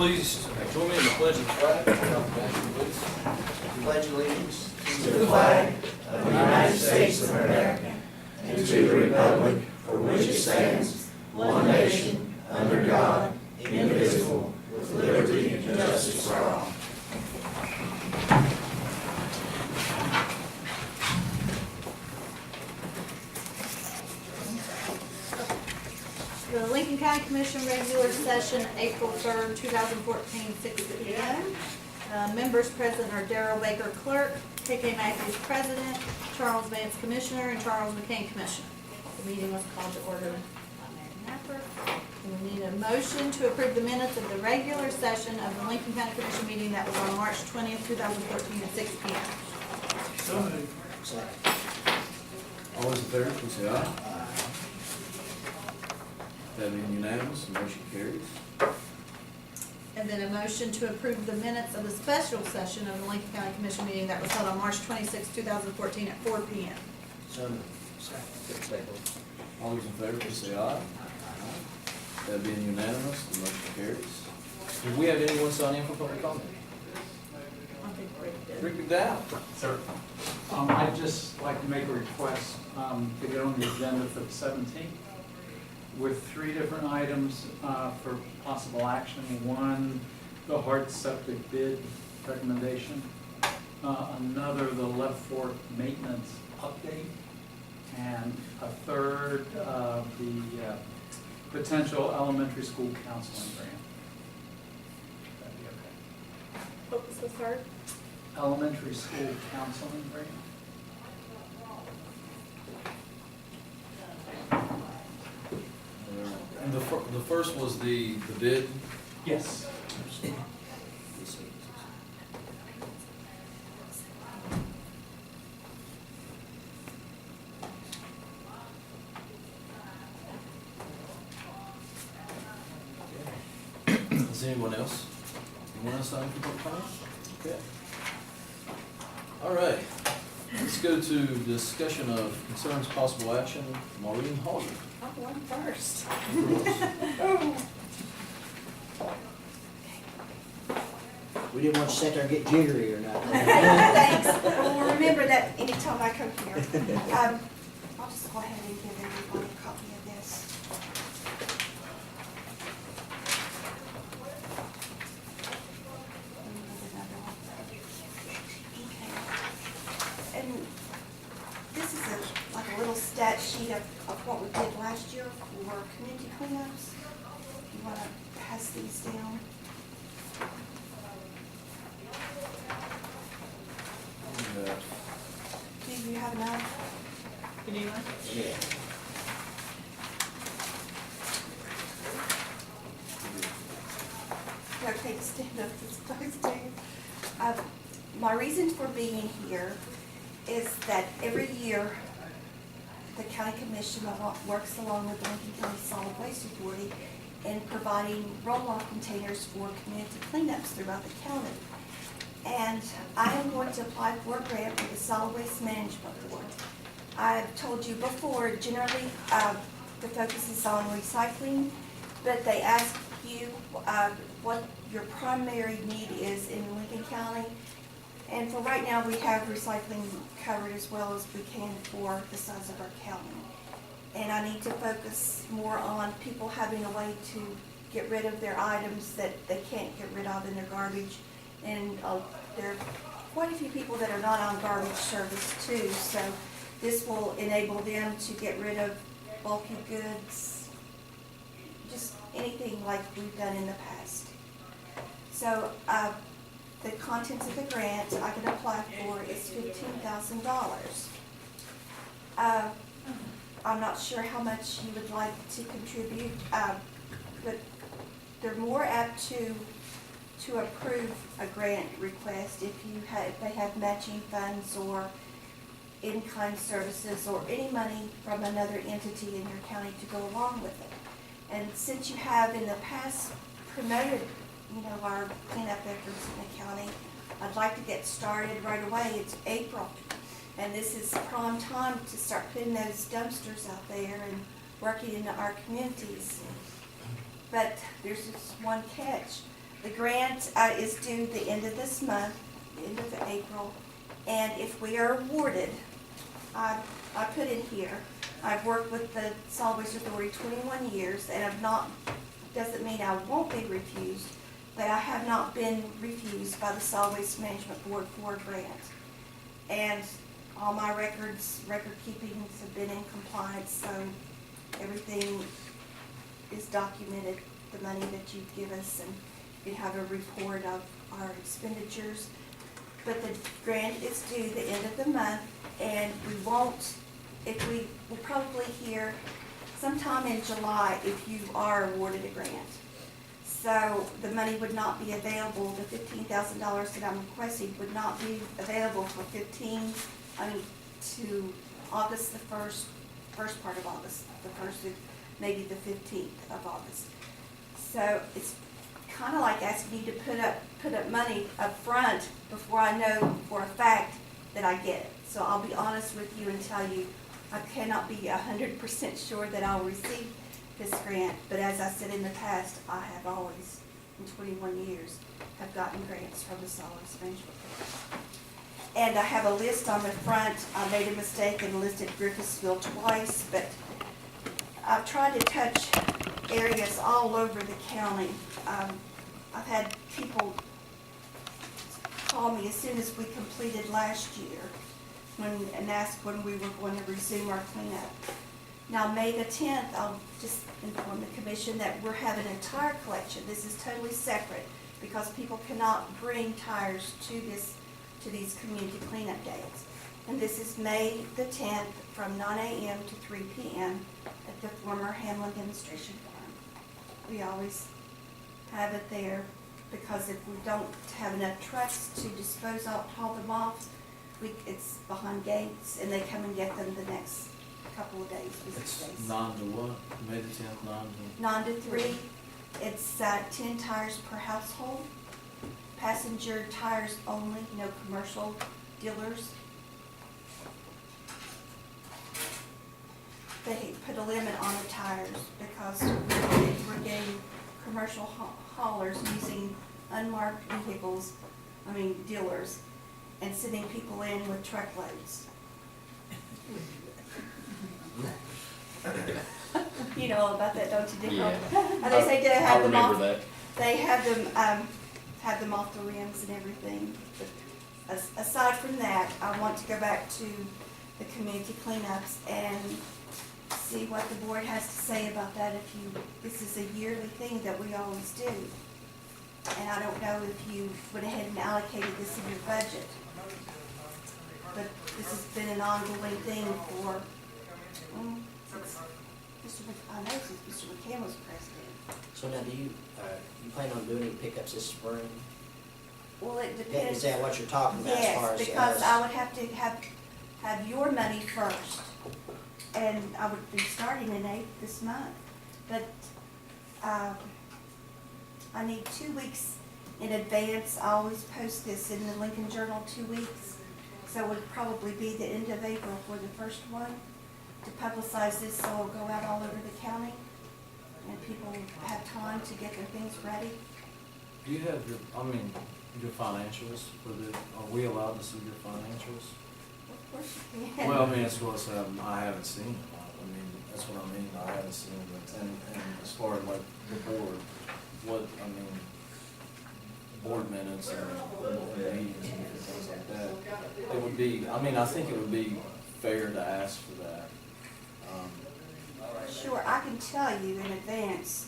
Please join me in the pledge of the flag. Pledge allegiance to the flag of the United States of America and to the republic for which it stands, one nation, under God, indivisible, with liberty and justice for all. The Lincoln County Commission regular session, April 3rd, 2014, 6 p.m. Members present are Darrell Baker, clerk, K.K. Matthews, president, Charles Vance, commissioner, and Charles McCain, commissioner. The meeting was called to order by Mary Napper. And we need a motion to approve the minutes of the regular session of the Lincoln County Commission meeting that was on March 20th, 2014, at 6 p.m. So moved. Second. All those in favor, please say aye. That being unanimous, the motion carries. And then a motion to approve the minutes of the special session of the Lincoln County Commission meeting that was held on March 26, 2014 at 4 p.m. So moved. Second. All those in favor, please say aye. That being unanimous, the motion carries. Do we have anyone sign in for public comment? I think Rick did. Rick McDowell. Sir, I'd just like to make a request to get on the agenda for the 17th with 3 different items for possible action. One, the hard septic bid recommendation. Another, the Left Fork maintenance update. And a third, the potential elementary school counseling grant. That'd be okay. What was the third? Elementary school counseling grant. And the first was the bid. Yes. Is anyone else? Anyone else sign for public comment? Okay. All right. Let's go to discussion of concerns, possible action. Maureen Halsey. Oh, one first. We didn't want to sit there and get jittery or nothing. Thanks. Well, we'll remember that anytime I come here. I'll just go ahead and give everybody a copy of this. Okay. And this is like a little stat sheet of what we did last year for community cleanups. If you want to pass these down. Do you have enough? You need one? Yeah. Okay, stand up, it's close to you. My reason for being here is that every year, the county commission works along with the Lincoln County Solid Waste Authority in providing roll-off containers for community cleanups throughout the county. And I am going to apply for a grant with the Solid Waste Management Board. I've told you before, generally, the focus is on recycling, but they ask you what your primary need is in Lincoln County. And for right now, we have recycling covered as well as we can for the size of our county. And I need to focus more on people having a way to get rid of their items that they can't get rid of in their garbage. And there are quite a few people that are not on garbage service too, so this will enable them to get rid of bulky goods, just anything like we've done in the past. So the contents of the grant I can apply for is $15,000. I'm not sure how much you would like to contribute, but they're more apt to approve a grant request if they have matching funds or in-kind services or any money from another entity in your county to go along with it. And since you have in the past promoted, our cleanup efforts in the county, I'd like to get started right away. It's April, and this is prime time to start putting those dumpsters out there and working in our communities. But there's this one catch. The grant is due the end of this month, the end of April, and if we are awarded, I put in here, I've worked with the Solid Waste Authority 21 years, and I've not, doesn't mean I won't be refused, but I have not been refused by the Solid Waste Management Board for a grant. And all my record keepings have been in compliance, so everything is documented, the money that you give us, and we have a report of our expenditures. But the grant is due the end of the month, and we won't, we'll probably hear sometime in July if you are awarded a grant. So the money would not be available, the $15,000 that I'm requesting would not be available for to August the first part of August, the first of maybe the 15th of August. So it's kind of like asking you to put up money up front before I know for a fact that I get it. So I'll be honest with you and tell you, I cannot be 100% sure that I'll receive this grant, but as I said in the past, I have always, in 21 years, have gotten grants from the Solid Waste Management Board. And I have a list on the front. I made a mistake and listed Griffithsville twice, but I've tried to touch areas all over the county. I've had people call me as soon as we completed last year and ask when we were going to resume our cleanup. Now, May the 10th, I'll just inform the commission that we're having a tire collection. This is totally separate because people cannot bring tires to these community cleanup days. And this is May the 10th from 9 a.m. to 3 p.m. at the former Hamlin Demonstration Farm. We always have it there because if we don't have enough trucks to dispose of, haul them off, it's behind gates and they come and get them the next couple of days, It's days. 9 to what? May the 10th, 9 to? 9 to 3, it's 10 tires per household. Passenger tires only, no commercial dealers. They put a limit on the tires because we're getting commercial haulers using unmarked vehicles, dealers, and sending people in with truckloads. You know all about that, don't you, Dick? Yeah. They say to I have them remember off. that. They have them off the rims and everything. But aside from that, I want to go back to the community cleanups and see what the board has to say about that. This is a yearly thing that we always do. And I don't know if you went ahead and allocated this in your budget. But this has been an ongoing thing for, since Mr. McCann was president. So now, do you plan on doing any pickups this spring? Well, it depends. Is that what you're talking about as far as? Yes, because I would have to have your money first, and I would be starting in this month. But I need 2 weeks in advance. I always post this in the Lincoln Journal 2 weeks, so it would probably be the end of April for the first one to publicize this, so it'll go out all over the county, and people have time to get their things ready. Do you have your financials for are we allowed to see your financials? Of course you can. Well, it's what I haven't seen it. That's what I mean, I haven't seen it. And as far as like the board, board minutes and meetings and different things like that, it would be, I think it would be fair to ask for that. Sure, I can tell you in advance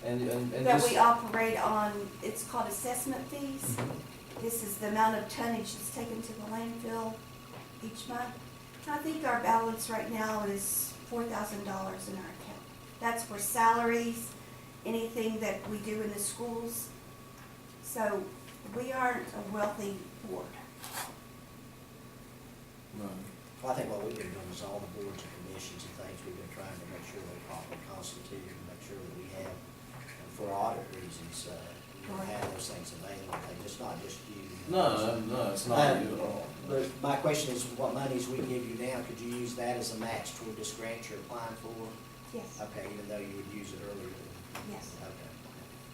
And that just, we operate on, it's called assessment fees. Mhm. This is the amount of tonnage that's taken to the landfill each month. I think our balance right now is $4,000 in our account. That's for salaries, anything that we do in the schools. So we aren't a wealthy board. no. Well, I think what we've been doing is all the boards and commissions and things, we've been trying to make sure they're properly constituted and make sure that we have, and for audit reasons, have those things available. It's not just you. No, it's not you at all. But my question is, what monies we give you now, could you use that as a match toward this grant you're applying for? Yes, Okay, even though you would use it earlier? yes. Okay.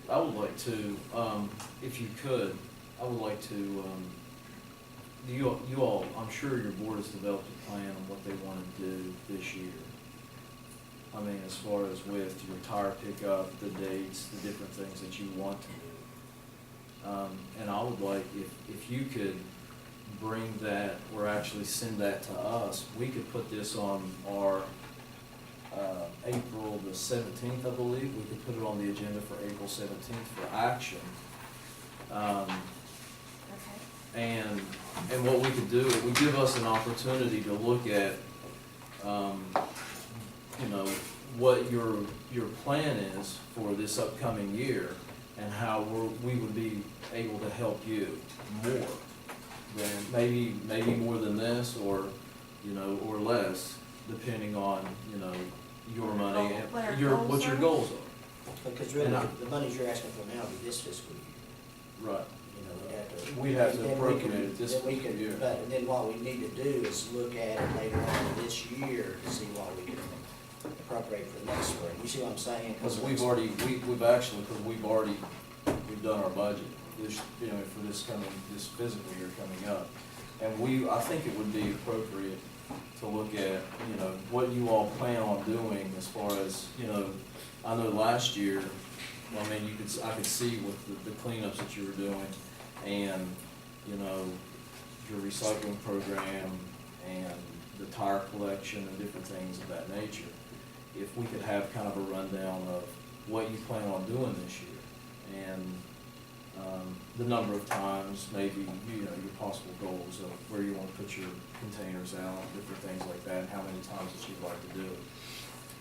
I would like to, if you could, I would like to, you all, I'm sure your board has developed a plan on what they want to do this year. I mean, as far as with your tire pickup, the dates, the different things that you want to do. And I would like, if you could bring that, or actually send that to us, we could put this on our, April the 17th, I believe. We could put it on the agenda for April 17th for action. Okay. And what we could do, it would give us an opportunity to look at, you know, what your plan is for this upcoming year, and how we would be able to help you more than, maybe more than this, or, you know, or less, depending on, you know, your money and What our what goals your are? goals are. Because really, the monies you're asking for now would be this fiscal year. Right. You know, We'd have to then we appropriate can- it this then we fiscal can- year. But then what we need to do is look at it later on in this year to see what we can appropriate for next spring. You see what I'm saying? Because we've already, we've actually, we've done our budget this, you know, for this physical year coming up. And I think it would be appropriate to look at, you know, what you all plan on doing as far as, you know, I know last year, I mean, I could see with the cleanups that you were doing, and, you know, your recycling program and the tire collection and different things of that nature. If we could have kind of a rundown of what you plan on doing this year, and the number of times, maybe, you know, your possible goals of where you want to put your containers out, different things like that, and how many times that you'd like to do it.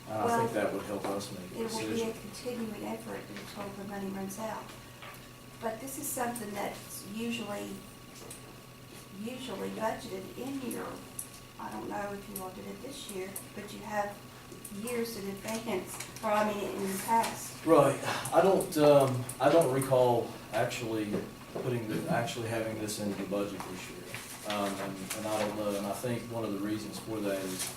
And I think that would help us make a It will be a decision. continuing effort until the money runs out. But this is something that's usually budgeted in your, I don't know if you all did it this year, but you have years in advance, or I mean, in the past. Right, I don't recall actually actually having this into the budget this year. And I don't know, and I think one of the reasons for that is,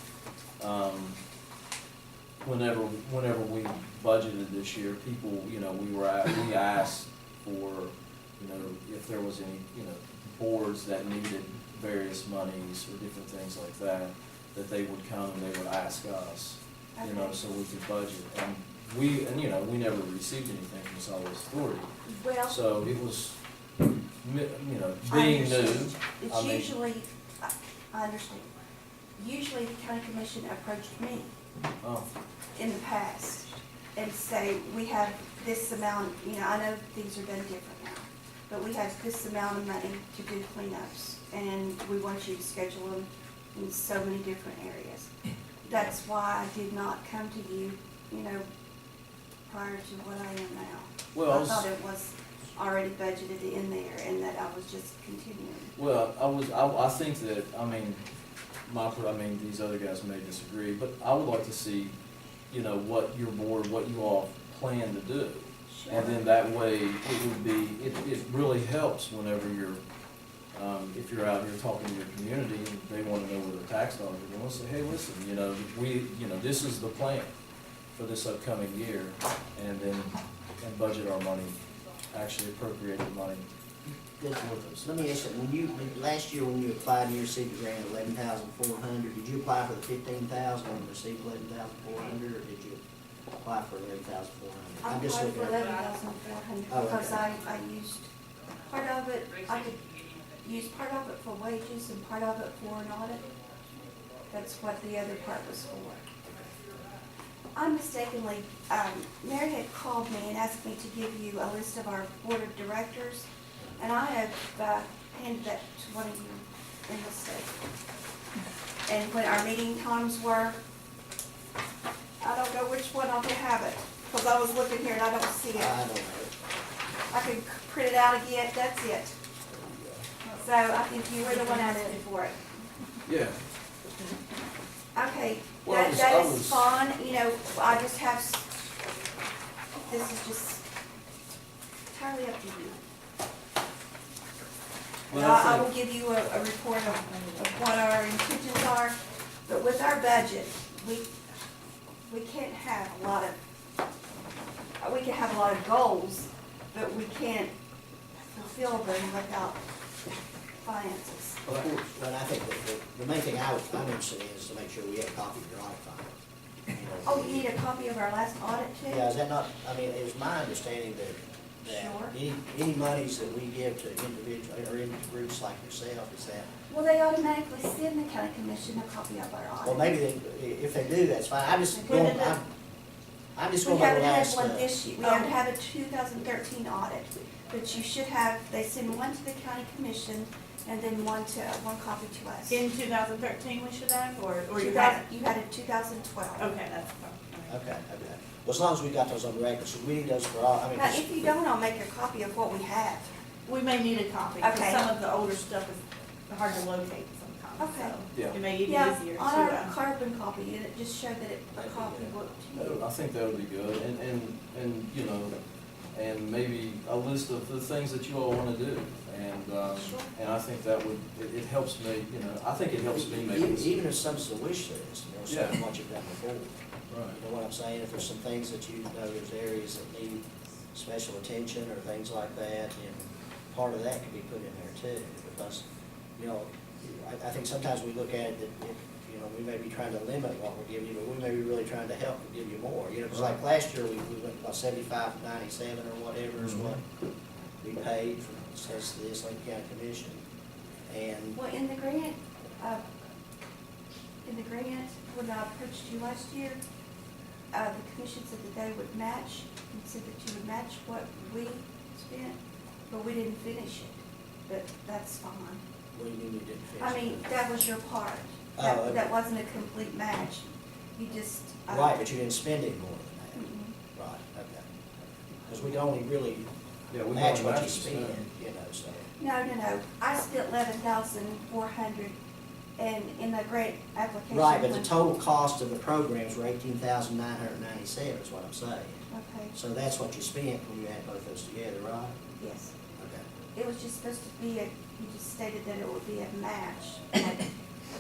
whenever we budgeted this year, people, you know, we asked for, you know, if there was any, you know, boards that needed various monies or different things like that, that they would come and they would ask us, you know, Okay. so we could budget. And you know, we never received anything from Solid Waste Authority. Well, So it was, you know, I being new. understand. I It's mean- usually, I understand. Usually the county commission approached me Oh, in the past and say, we have this amount, you know, I know things are done different now, but we have this amount of money to do cleanups, and we want you to schedule them in so many different areas. That's why I did not come to you, you know, prior to what I am now. Well, I thought it was already budgeted in there and that I was just continuing. well, I think that, I mean, these other guys may disagree, but I would like to see, you know, what your board, what you all plan to do. And then that way, it would be, it really helps whenever you're, if you're out here talking to your community and they want to know where their tax dollars are going, say, hey, listen, you know, this is the plan for this upcoming year, and budget our money, actually appropriate the money for those. Let me ask you, last year when you applied, you received a grant of $11,400, did you apply for the $15,000 and receive $11,400, or did you apply for $11,400? I I'm just applied for looking at. $11,400 Oh, because okay. I used part of it, I could use part of it for wages and part of it for an audit. That's what the other part was for. I mistakenly, Mary had called me and asked me to give you a list of our board of directors, and I have handed that to one of you in the state. And when our meeting times were, I don't know which one I have it, because I was looking here and I don't see I it. don't know. I can print it out again, that's it. So I think you were the one asking for it. Yeah, Okay, Well, I that was- is fine, you know, I just have, this is just entirely up to you. And Well, I I will think- give you a report of what our intentions are, but with our budget, we can't have a lot of, we can have a lot of goals, can't fulfill them without finances. Of course, but I think that the main thing I'm interested in is to make sure we have a copy of your audit file. You know, Oh, you need a copy of our last audit too? Yeah, is that not, I mean, it's my understanding that Sure. any monies that we give to individuals or into groups like yourself, is that, Well, they automatically send the county commission a copy of our audit. well, maybe if they do, that's fine. I'm just going, I'm just We going by the haven't had last, one this year, we Oh. haven't had a 2013 audit, but you should have, they send one to the county commission and then one copy to us. In 2013 we should have, or you 2000 had? You had it 2012. Okay, that's fine. okay. Well, as long as we got those on the record, so we need those for all, I mean. Now, if you don't, I'll make a copy of what we have. We may need a copy, because Okay. some of the older stuff is hard to locate sometimes, Okay. so Yeah. it may be Yeah, easier to. on our carbon copy, and it just showed that a copy went to you. I think that would be good, and, you know, and maybe a list of the things that you all wanna do, and, Sure. and I think that would, it helps me, you know, I think it helps me make this. Even if some's a wish list, you know, Yeah. something what you've done before. Right. You know what I'm saying? If there's some things that you know, there's areas that need special attention or things like that, and part of that could be put in there too, because, you know, I think sometimes we look at it that, if, you know, we may be trying to limit what we're giving you, but we may be really trying to help and give you more, you know, because like last year, we went about 75.97 or whatever is what we paid for, says this Lincoln County Commission, and, Well, in the grant, when I approached you last year, the commission said that they would match, and said that you would match what we spent, but we didn't finish it, but that's fine. what do you mean you didn't finish? I mean, that was your part. Oh, That, okay. that wasn't a complete match. You just. Right, but you didn't spend any more than Mm-mm. that, right, okay. Because we can only really Yeah, we match don't what you match spend, it. you know, so. No. I spent 11,400 and in the grant application. Right, but the when- total cost of the programs were 18,997 is what I'm saying. Okay, So that's what you spent when you add both those together, right? yes. Okay. It was just supposed to be you just stated that it would be a match.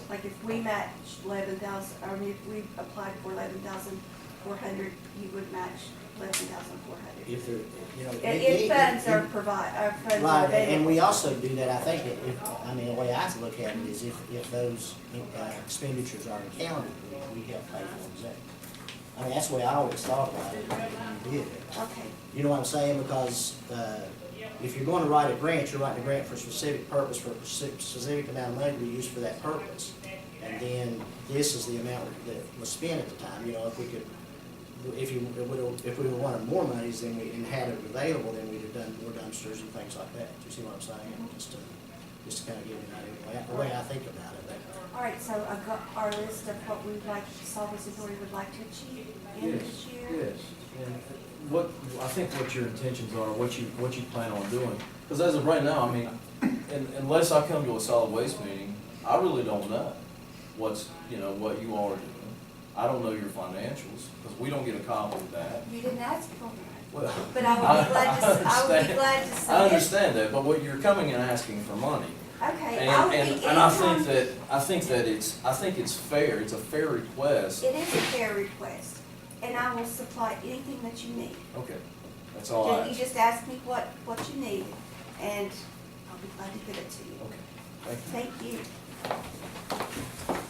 Like if we matched 11,000, I mean, if we applied for 11,400, you would match 11,400. If there, you know. If funds are funds are Right, available. and we also do that, I think, I mean, the way I look at it is if those expenditures are accounted, we help pay for them. I mean, that's the way I always thought about it when you did it. Okay, You know what I'm saying? Because if you're going to write a grant, you're writing a grant for a specific purpose, for a specific amount of money to be used for that purpose. And then this is the amount that was spent at the time. You know, if we could, if we would have wanted more monies than we, and had it available, then we'd have done more dumpsters and things like that. Do you see what I'm saying? Just to kind of give you an idea, the way I think about it. all right, so I've got our list of what we'd like, Solvency Authority would like to achieve in this year. Yes, and what, I think what your intentions are, what you plan on doing, because as of right now, I mean, unless I come to a solid waste meeting, I really don't know what's, you know, what you all are doing. I don't know your financials, because we don't get a copy of that. You didn't ask for it, Well, but I would be glad to, I would be understand. glad to submit. I understand that, but what you're coming and asking for money. Okay, And, I'll be, and I think anytime, I think it's fair, it's a fair request. it is a fair request, and I will supply anything that you need. Okay, that's all I You ask. just ask me what you need, and I'll be glad to give it to you. Okay, thank you. Thank you.